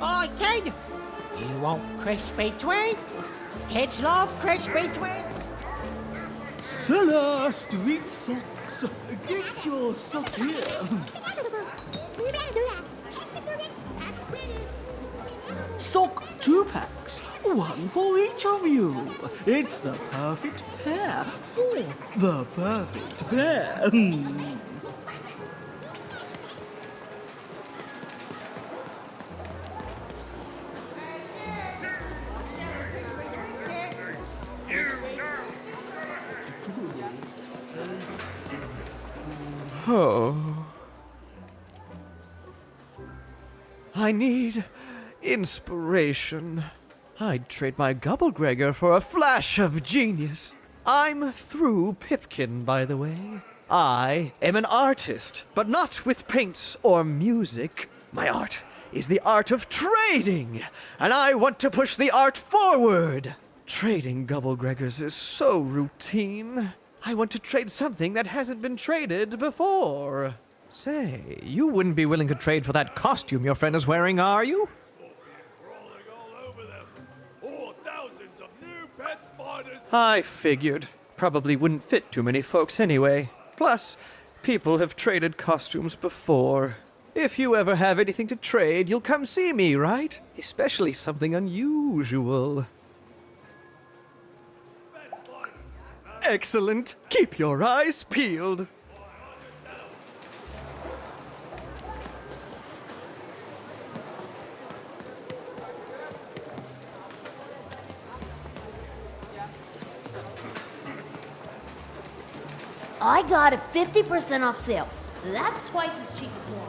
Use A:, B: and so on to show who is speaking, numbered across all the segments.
A: Oi, kid! You want crispy twins? Kids love crispy twins.
B: Cellar Street Socks. Get your socks here. Sock 2-packs. One for each of you. It's the perfect pair for the perfect pair.
C: Oh. I need inspiration. I'd trade my Gubblegregor for a flash of genius. I'm through Pipkin, by the way. I am an artist, but not with paints or music. My art is the art of trading, and I want to push the art forward. Trading Gubblegregors is so routine. I want to trade something that hasn't been traded before.
D: Say, you wouldn't be willing to trade for that costume your friend is wearing, are you?
E: Crawling all over them. Or thousands of new pet spiders.
C: I figured. Probably wouldn't fit too many folks anyway. Plus, people have traded costumes before. If you ever have anything to trade, you'll come see me, right? Especially something unusual. Excellent. Keep your eyes peeled.
F: I got a 50% off sale. That's twice as cheap as normal.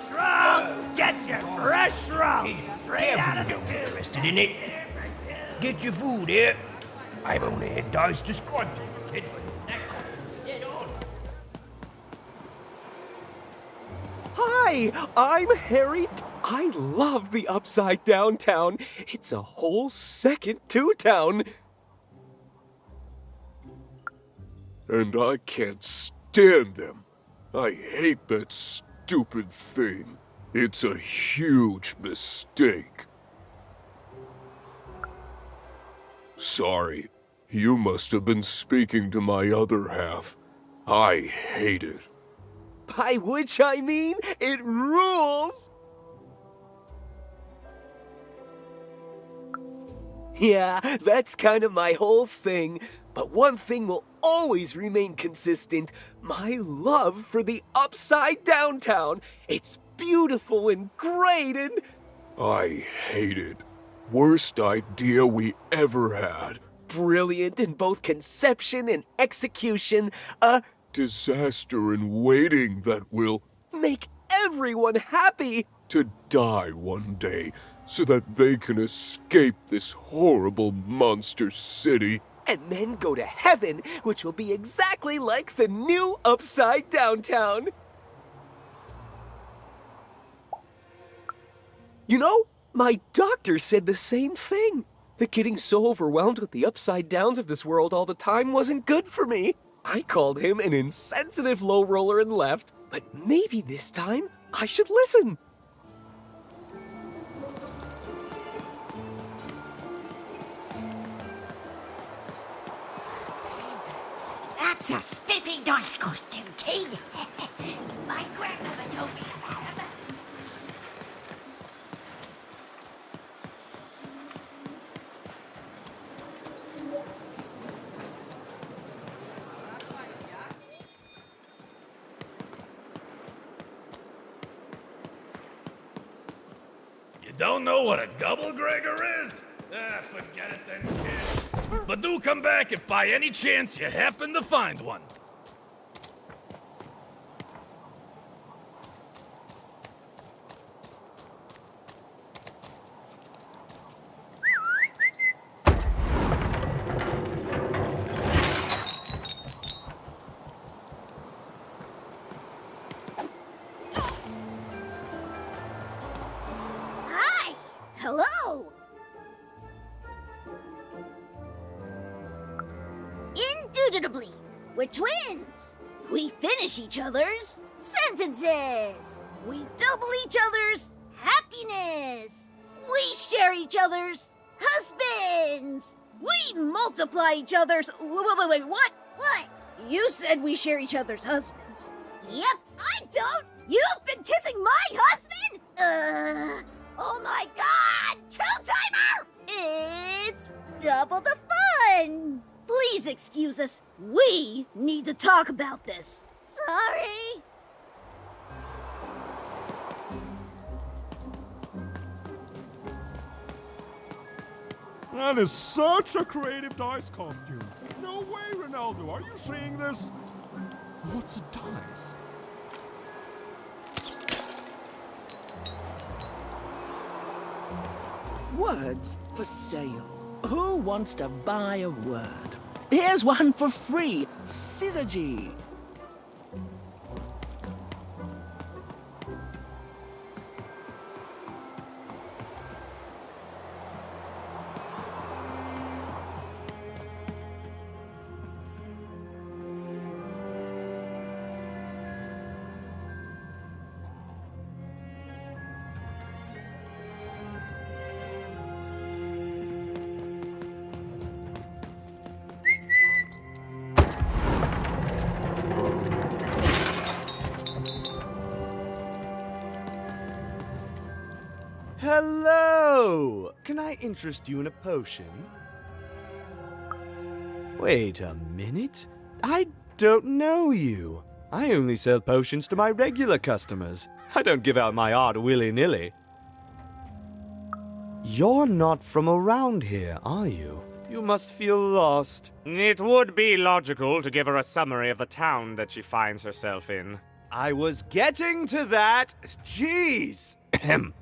E: Shrub! Get your fresh shrub! Straight out of the tube!
G: Interested in it? Get your food here. I've only had dice described to you, kid, but that costume's dead on.
H: Hi, I'm Harry. I love the Upside Down Town. It's a whole second to town.
E: And I can't stand them. I hate that stupid thing. It's a huge mistake. Sorry, you must have been speaking to my other half. I hate it.
H: By which I mean, it rules! Yeah, that's kind of my whole thing. But one thing will always remain consistent. My love for the Upside Down Town. It's beautiful and great and...
E: I hate it. Worst idea we ever had.
H: brilliant in both conception and execution. A
E: disaster in waiting that will
H: make everyone happy.
E: to die one day so that they can escape this horrible monster city.
H: And then go to heaven, which will be exactly like the new Upside Down Town. You know, my doctor said the same thing. That getting so overwhelmed with the upside downs of this world all the time wasn't good for me. I called him an insensitive low roller and left, but maybe this time I should listen.
I: That's a spiffy nice costume, kid. My grandmother told me about him.
J: You don't know what a Gubblegregor is? Ah, forget it then, kid. But do come back if by any chance you happen to find one.
I: Hi! Hello! Indubitably, we're twins. We finish each other's sentences. We double each other's happiness. We share each other's husbands. We multiply each other's. Wait, what? What? You said we share each other's husbands. Yep, I don't. You've been kissing my husband? Oh my god! Two-timer! It's double the fun! Please excuse us. We need to talk about this. Sorry.
K: That is such a creative dice costume. No way, Ronaldo. Are you seeing this? What's a dice?
B: Words for sale. Who wants to buy a word? Here's one for free. Syzygy.
C: Hello! Can I interest you in a potion? Wait a minute. I don't know you. I only sell potions to my regular customers. I don't give out my art willy-nilly. You're not from around here, are you? You must feel lost.
L: It would be logical to give her a summary of the town that she finds herself in.
C: I was getting to that. Jeez!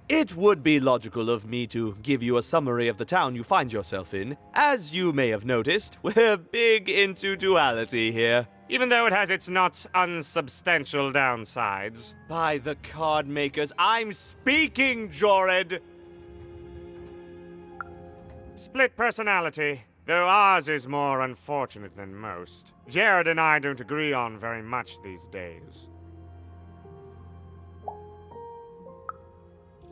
C: It would be logical of me to give you a summary of the town you find yourself in. As you may have noticed, we're big into duality here.
L: Even though it has its not unsubstantial downsides.
C: By the card makers, I'm speaking, Jorid!
L: Split personality, though ours is more unfortunate than most. Jared and I don't agree on very much these days.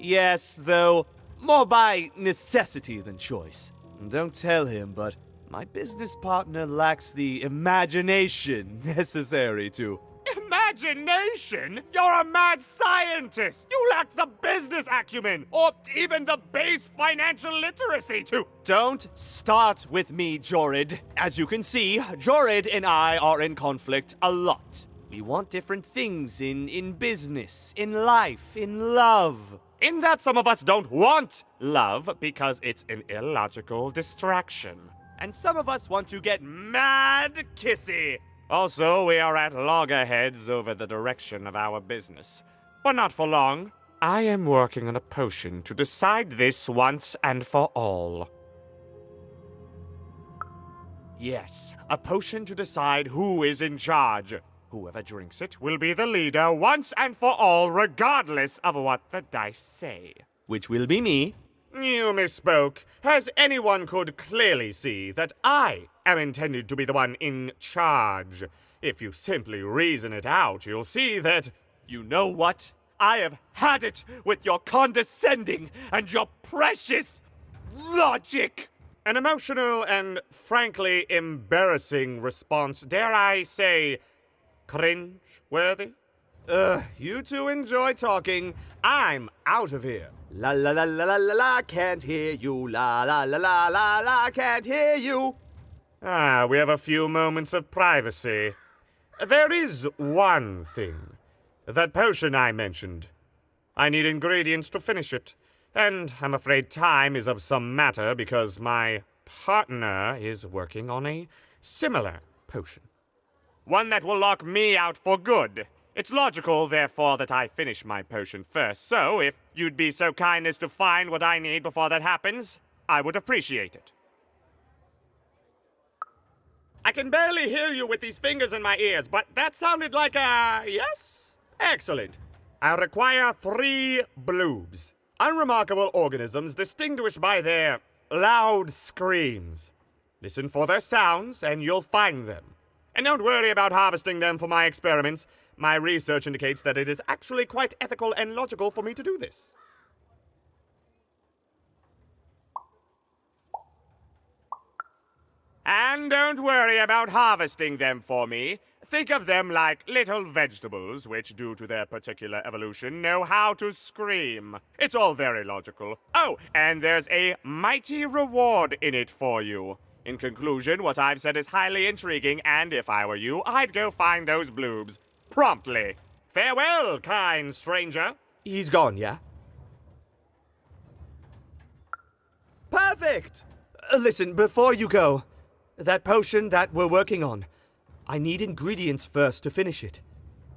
C: Yes, though, more by necessity than choice. Don't tell him, but my business partner lacks the imagination necessary to...
L: Imagination? You're a mad scientist! You lack the business acumen, or even the base financial literacy to...
C: Don't start with me, Jorid. As you can see, Jorid and I are in conflict a lot. We want different things in business, in life, in love.
L: In that some of us don't want love because it's an illogical distraction.
C: And some of us want to get mad kissy.
L: Also, we are at loggerheads over the direction of our business. But not for long. I am working on a potion to decide this once and for all. Yes, a potion to decide who is in charge. Whoever drinks it will be the leader once and for all, regardless of what the dice say.
C: Which will be me.
L: You misspoke, as anyone could clearly see that I am intended to be the one in charge. If you simply reason it out, you'll see that...
C: You know what? I have had it with your condescending and your precious logic.
L: An emotional and frankly embarrassing response, dare I say... cringe-worthy?
C: You two enjoy talking. I'm out of here. La la la la la la la, can't hear you. La la la la la la, can't hear you.
L: Ah, we have a few moments of privacy. There is one thing. That potion I mentioned. I need ingredients to finish it. And I'm afraid time is of some matter because my partner is working on a similar potion. One that will lock me out for good. It's logical, therefore, that I finish my potion first. So, if you'd be so kind as to find what I need before that happens, I would appreciate it. I can barely hear you with these fingers in my ears, but that sounded like a yes? Excellent. I require 3 bloobs. Unremarkable organisms distinguished by their loud screams. Listen for their sounds, and you'll find them. And don't worry about harvesting them for my experiments. My research indicates that it is actually quite ethical and logical for me to do this. And don't worry about harvesting them for me. Think of them like little vegetables, which, due to their particular evolution, know how to scream. It's all very logical. Oh, and there's a mighty reward in it for you. In conclusion, what I've said is highly intriguing, and if I were you, I'd go find those bloobs. Promptly. Farewell, kind stranger.
C: He's gone, yeah? Perfect! Listen, before you go, that potion that we're working on, I need ingredients first to finish it.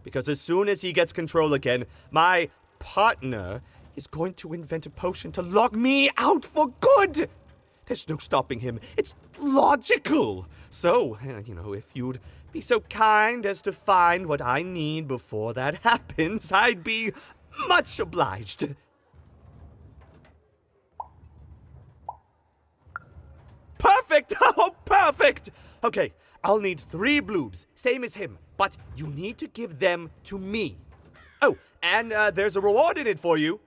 C: Because as soon as he gets control again, my partner is going to invent a potion to lock me out for good! There's no stopping him. It's logical. So, if you'd be so kind as to find what I need before that happens, I'd be much obliged. Perfect! Oh, perfect! Okay, I'll need 3 bloobs, same as him, but you need to give them to me. Oh, and there's a reward in it for you.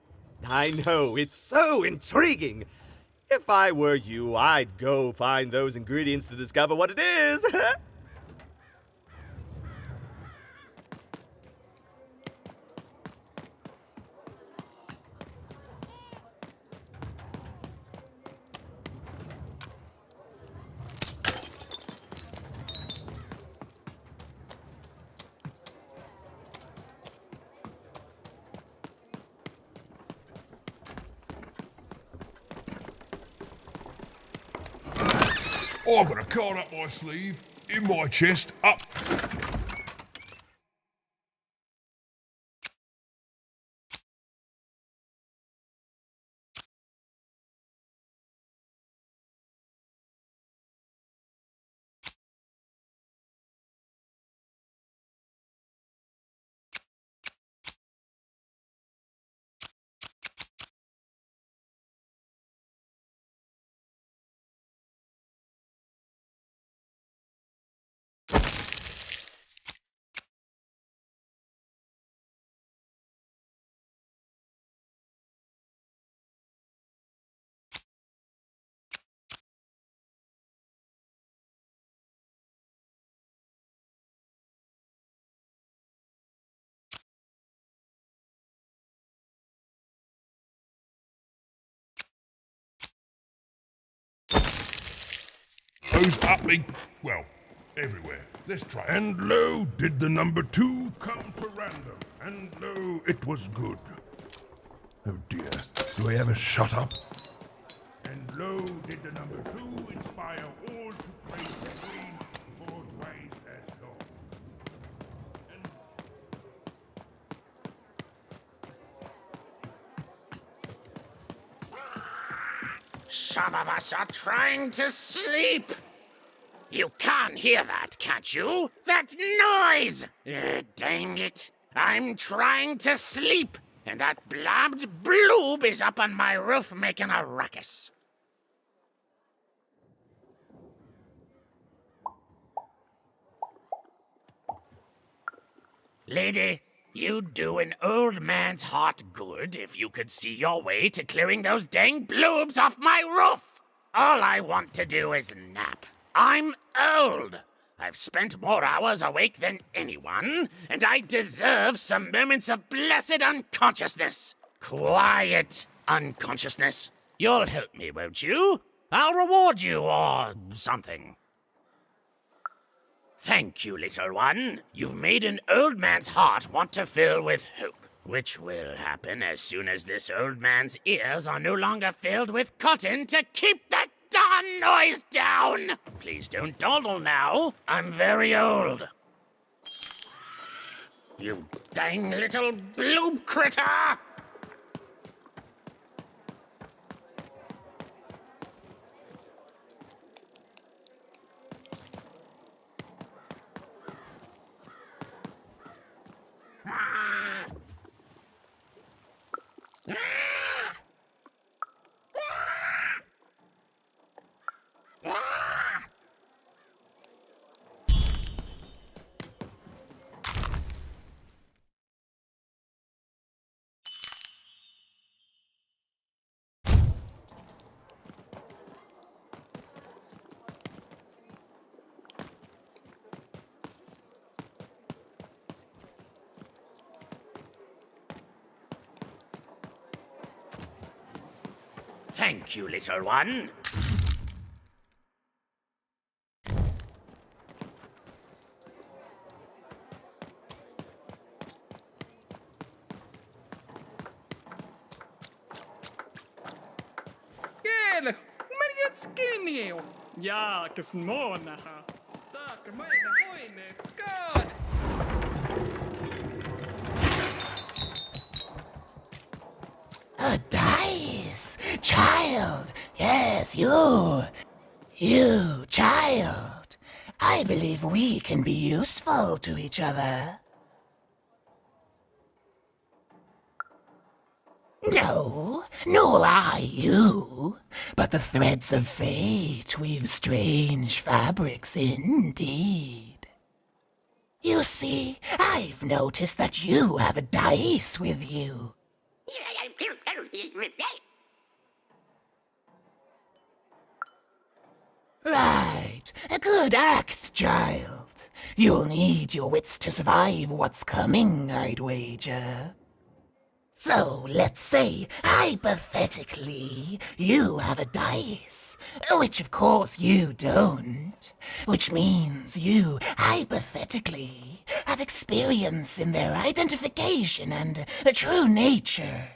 C: I know, it's so intriguing. If I were you, I'd go find those ingredients to discover what it is.
K: I've got a card up my sleeve, in my chest, up. Who's up me? Well, everywhere. Let's try it.
G: And lo, did the number 2 come to random. And lo, it was good. Oh dear, do I ever shut up? And lo, did the number 2 inspire all to praise the Queen for twice as long.
A: Some of us are trying to sleep. You can't hear that, can't you? That noise! Dang it. I'm trying to sleep, and that blabbed bloob is up on my roof making a ruckus. Lady, you'd do an old man's heart good if you could see your way to clearing those dang bloobs off my roof. All I want to do is nap. I'm old. I've spent more hours awake than anyone, and I deserve some moments of blessed unconsciousness. Quiet unconsciousness. You'll help me, won't you? I'll reward you or something. Thank you, little one. You've made an old man's heart want to fill with hope, which will happen as soon as this old man's ears are no longer filled with cotton to keep that darn noise down. Please don't dawdle now. I'm very old. You dang little bloob critter! Thank you, little one.
B: Kiel, men skinny. Ja, kesmonaha. Tak, meine Freunde, Scott.
A: A dice! Child! Yes, you! You, child! I believe we can be useful to each other. No, nor I you. But the threads of fate weave strange fabrics indeed. You see, I've noticed that you have a dice with you. Right, a good act, child. You'll need your wits to survive what's coming, I'd wager. So, let's say, hypothetically, you have a dice, which of course you don't, which means you, hypothetically, have experience in their identification and true nature.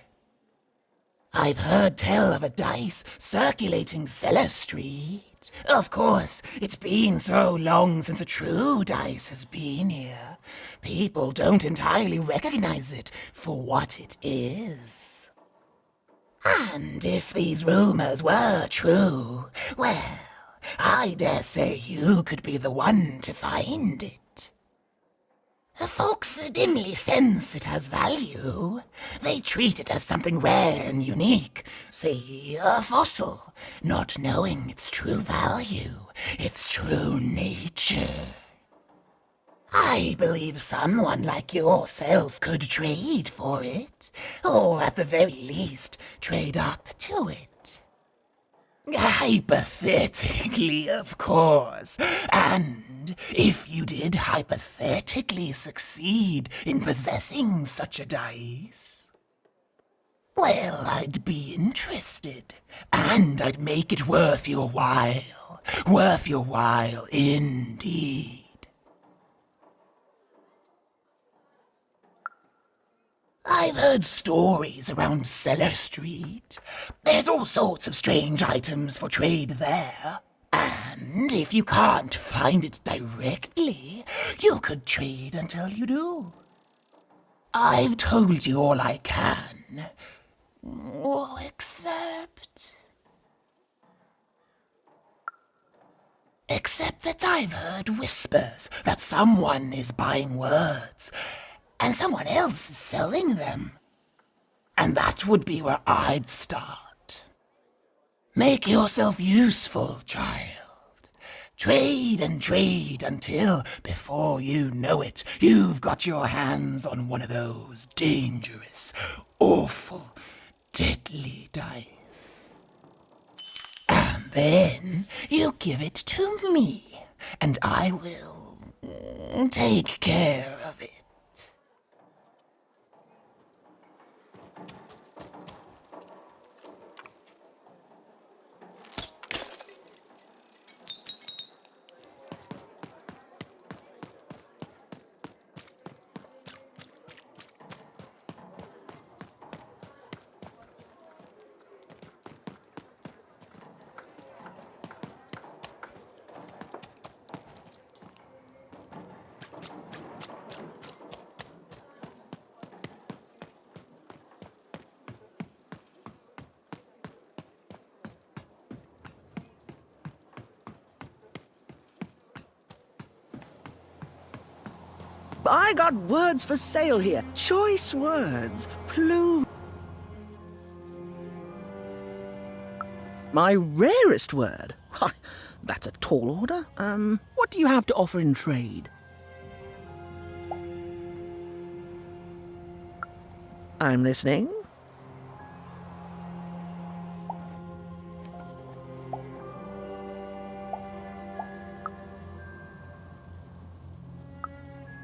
A: I've heard tell of a dice circulating Cellar Street. Of course, it's been so long since a true dice has been here. People don't entirely recognize it for what it is. And if these rumors were true, well, I dare say you could be the one to find it. Folks dimly sense it has value. They treat it as something rare and unique, say a fossil, not knowing its true value, its true nature. I believe someone like yourself could trade for it, or at the very least, trade up to it. Hypothetically, of course, and if you did hypothetically succeed in possessing such a dice, well, I'd be interested, and I'd make it worth your while indeed. I've heard stories around Cellar Street. There's all sorts of strange items for trade there. And if you can't find it directly, you could trade until you do. I've told you all I can. Except that I've heard whispers that someone is buying words, and someone else is selling them. And that would be where I'd start. Make yourself useful, child. Trade and trade until, before you know it, you've got your hands on one of those dangerous, awful, deadly dice. And then you give it to me, and I will take care of it.
B: I got words for sale here. Choice words. My rarest word? That's a tall order. What do you have to offer in trade? I'm listening.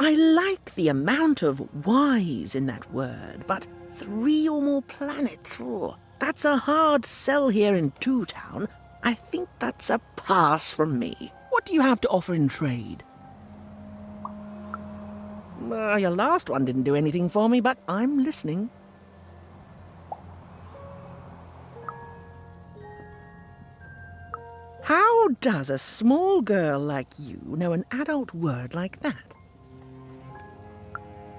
B: I like the amount of Y's in that word, but 3 or more planets. That's a hard sell here in Two Town. I think that's a pass from me. What do you have to offer in trade? Your last one didn't do anything for me, but I'm listening. How does a small girl like you know an adult word like that?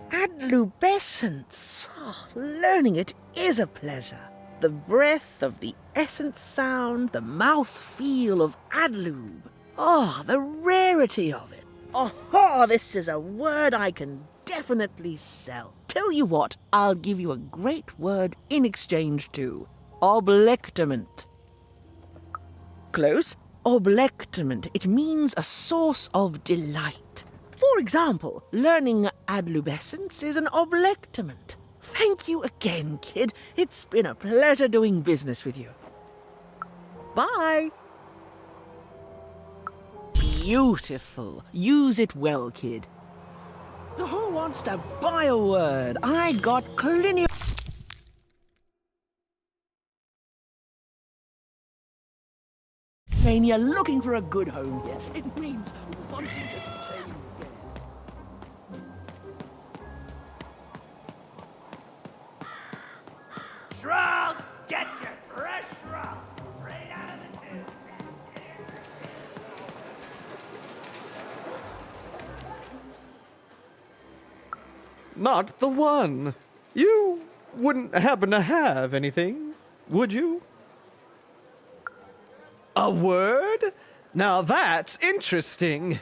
B: Adlubescence. Oh, learning it is a pleasure. The breath of the essence sound, the mouth feel of adlube. Oh, the rarity of it. Oh, this is a word I can definitely sell. Tell you what, I'll give you a great word in exchange too. Oblectament. Close. Oblectament. It means a source of delight. For example, learning adlubescence is an oblectament. Thank you again, kid. It's been a pleasure doing business with you. Bye. Beautiful. Use it well, kid. Who wants to buy a word? I got Clinium. Mania looking for a good home here. It means wanting to stay in bed.
A: Shrug! Get your fresh shrug! Straight out of the tube!
C: Not the one. You wouldn't happen to have anything, would you? A word? Now that's interesting.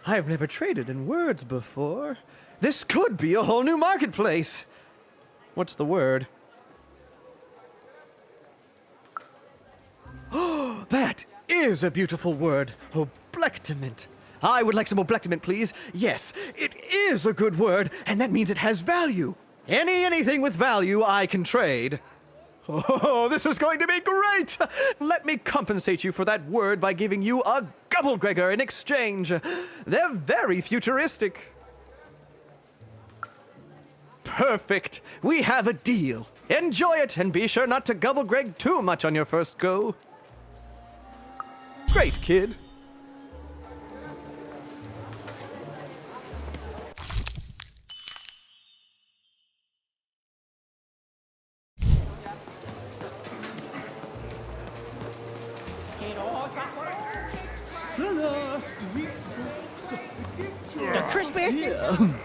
C: I've never traded in words before. This could be a whole new marketplace. What's the word? Oh, that is a beautiful word. Oblectament. I would like some oblectament, please. Yes, it is a good word, and that means it has value. Anything with value I can trade. Oh, this is going to be great! Let me compensate you for that word by giving you a Gubblegregor in exchange. They're very futuristic. Perfect. We have a deal. Enjoy it, and be sure not to Gubblegreg too much on your first go. Great, kid.
B: Celeste, sweet socks. Get your
I: The crispiest
B: here.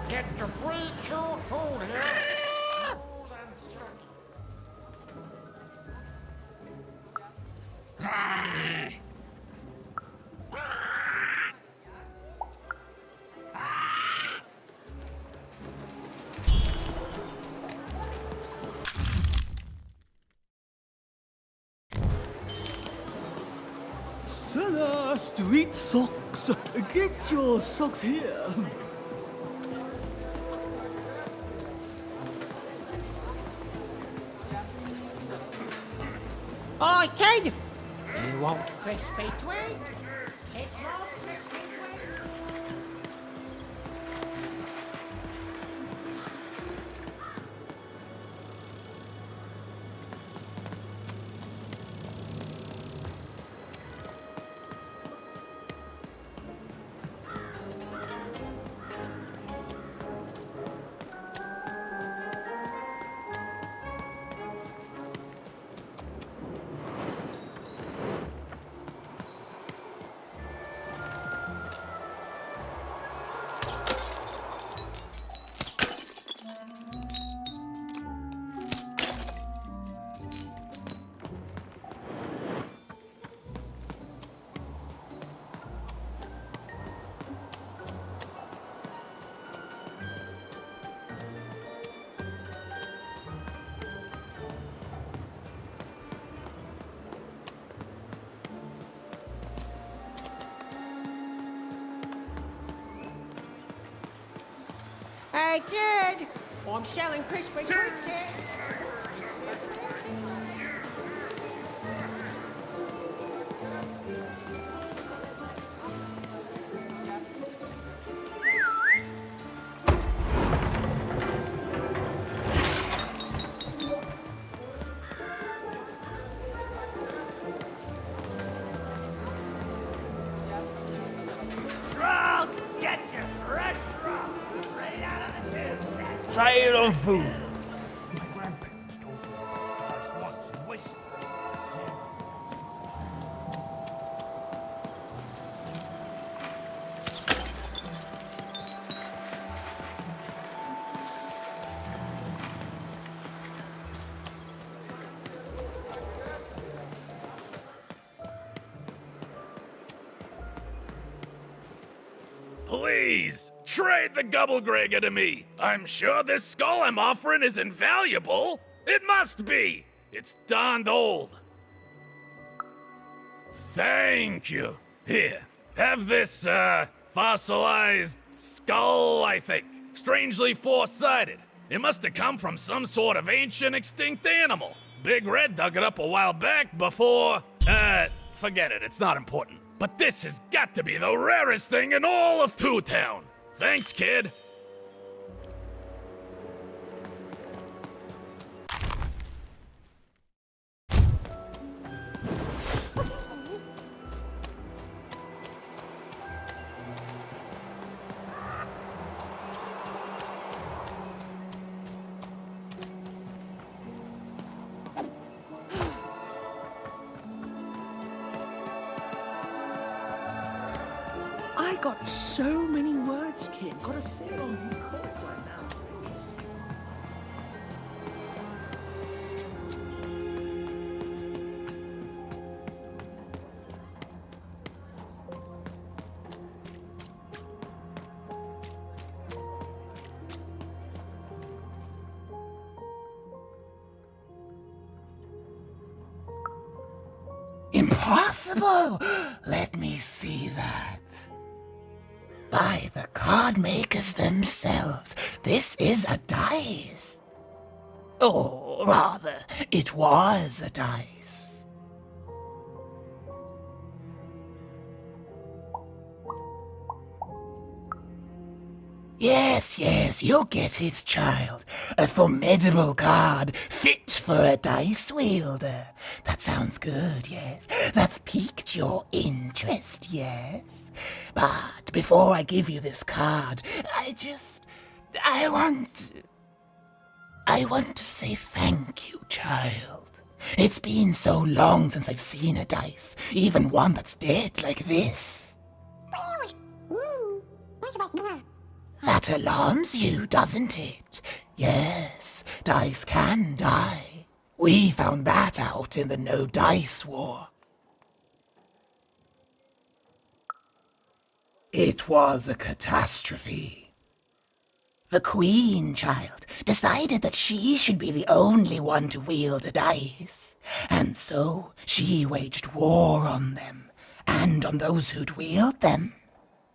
A: Get to breach your food here!
B: Celeste, sweet socks. Get your socks here.
I: Oi, kid! You want crispy twigs? It's not crispy twigs. Hey, kid! I'm selling crispy twigs here.
K: side of food.
J: Please, trade the Gubblegregor to me. I'm sure this skull I'm offering is invaluable. It must be. It's darned old. Thank you. Here, have this, fossilized skull, I think. Strangely four-sided. It must have come from some sort of ancient extinct animal. Big Red dug it up a while back before, forget it, it's not important. But this has got to be the rarest thing in all of Two Town. Thanks, kid.
B: I got so many words, kid. Gotta sit on you cold right now.
A: Impossible! Let me see that. By the card makers themselves, this is a dice. Or rather, it was a dice. Yes, you'll get it, child. A formidable card, fit for a dice wielder. That sounds good, yes. That's piqued your interest, yes. But before I give you this card, I want to say thank you, child. It's been so long since I've seen a dice, even one that's dead like this. That alarms you, doesn't it? Yes, dice can die. We found that out in the No Dice War. It was a catastrophe. The Queen, child, decided that she should be the only one to wield a dice, and so she waged war on them, and on those who'd wield them.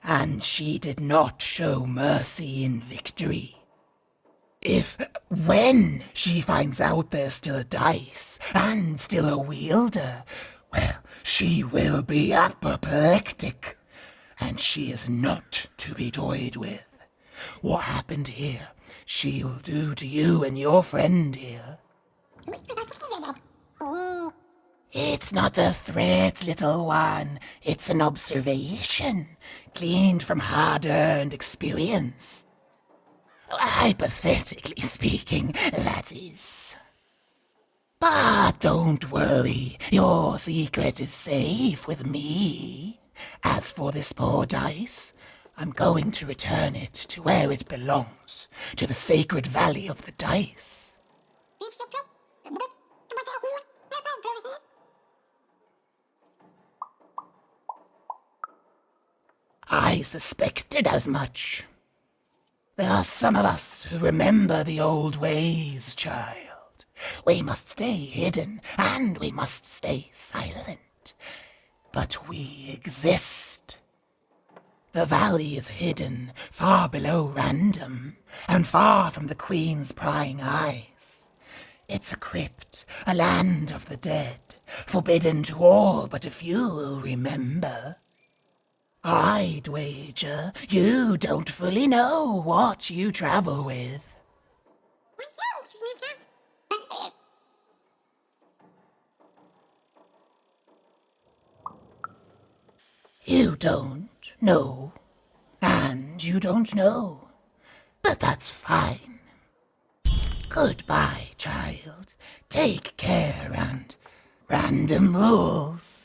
A: And she did not show mercy in victory. When she finds out there's still a dice, and still a wielder, well, she will be apoplectic. And she is not to be toyed with. What happened here, she'll do to you and your friend here. It's not a threat, little one. It's an observation, gleaned from hard-earned experience. Hypothetically speaking, that is. But don't worry, your secret is safe with me. As for this poor dice, I'm going to return it to where it belongs, to the sacred valley of the dice. I suspected as much. There are some of us who remember the old ways, child. We must stay hidden, and we must stay silent. But we exist. The valley is hidden, far below random, and far from the Queen's prying eyes. It's a crypt, a land of the dead, forbidden to all but a few will remember. I'd wager you don't fully know what you travel with. You don't know, and you don't know. But that's fine. Goodbye, child. Take care and random rules.